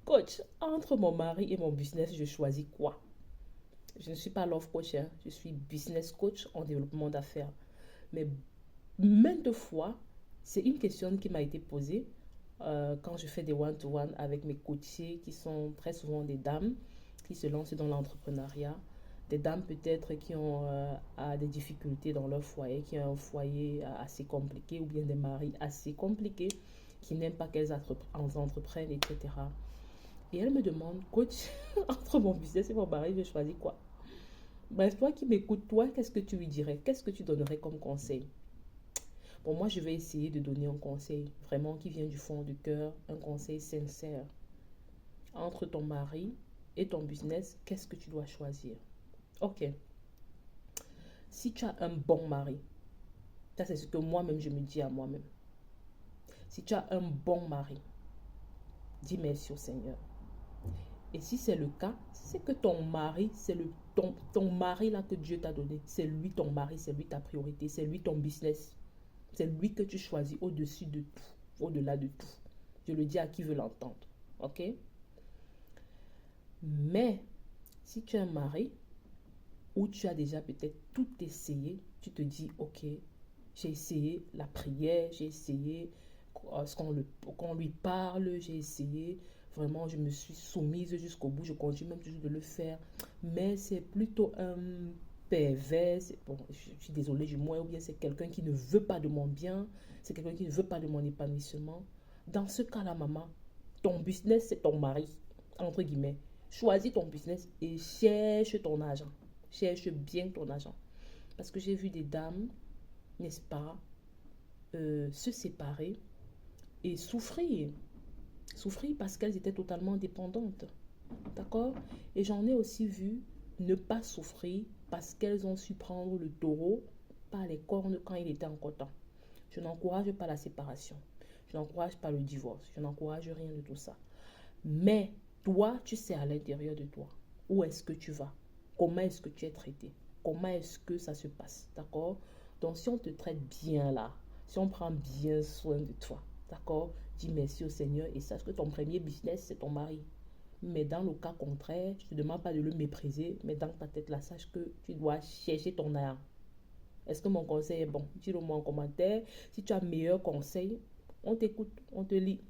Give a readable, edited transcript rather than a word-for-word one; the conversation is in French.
Coach, entre mon mari et mon business, je choisis quoi? Je ne suis pas love coach, hein. Je suis business coach en développement d'affaires. Mais maintes fois, c'est une question qui m'a été posée quand je fais des one-to-one avec mes coachés qui sont très souvent des dames qui se lancent dans l'entrepreneuriat. Des dames peut-être qui ont des difficultés dans leur foyer, qui ont un foyer assez compliqué ou bien des maris assez compliqués qui n'aiment pas qu'elles entreprennent, etc. Et elles me demandent, coach, entre mon business et mon mari, je choisis quoi? Bref, toi qui m'écoutes, toi, qu'est-ce que tu lui dirais? Qu'est-ce que tu donnerais comme conseil? Bon, moi, je vais essayer de donner un conseil vraiment qui vient du fond du cœur, un conseil sincère. Entre ton mari et ton business, qu'est-ce que tu dois choisir? Ok, si tu as un bon mari, ça c'est ce que moi-même je me dis à moi-même. Si tu as un bon mari, dis merci au Seigneur. Et si c'est le cas, c'est que ton mari, c'est ton mari là que Dieu t'a donné. C'est lui ton mari, c'est lui ta priorité, c'est lui ton business. C'est lui que tu choisis au-dessus de tout, au-delà de tout. Je le dis à qui veut l'entendre. Ok? Mais si tu es un mari où tu as déjà peut-être tout essayé, tu te dis, ok, j'ai essayé la prière, j'ai essayé qu'on lui parle, j'ai essayé, vraiment, je me suis soumise jusqu'au bout, je continue même toujours de le faire, mais c'est plutôt un pervers, bon, je suis désolée du mot, ou bien c'est quelqu'un qui ne veut pas de mon bien, c'est quelqu'un qui ne veut pas de mon épanouissement. Dans ce cas-là, maman, ton business, c'est ton mari, entre guillemets. Choisis ton business et cherche ton argent. Cherche bien ton argent. Parce que j'ai vu des dames, n'est-ce pas, se séparer et souffrir. Souffrir parce qu'elles étaient totalement dépendantes. D'accord? Et j'en ai aussi vu ne pas souffrir parce qu'elles ont su prendre le taureau par les cornes quand il était encore temps. Je n'encourage pas la séparation. Je n'encourage pas le divorce. Je n'encourage rien de tout ça. Mais toi, tu sais à l'intérieur de toi où est-ce que tu vas, comment est-ce que tu es traité, comment est-ce que ça se passe, d'accord? Donc si on te traite bien là, si on prend bien soin de toi, d'accord? Dis merci au Seigneur et sache que ton premier business, c'est ton mari. Mais dans le cas contraire, je ne te demande pas de le mépriser, mais dans ta tête là, sache que tu dois chercher ton art. Est-ce que mon conseil est bon? Dis-le moi en commentaire. Si tu as meilleur conseil, on t'écoute, on te lit.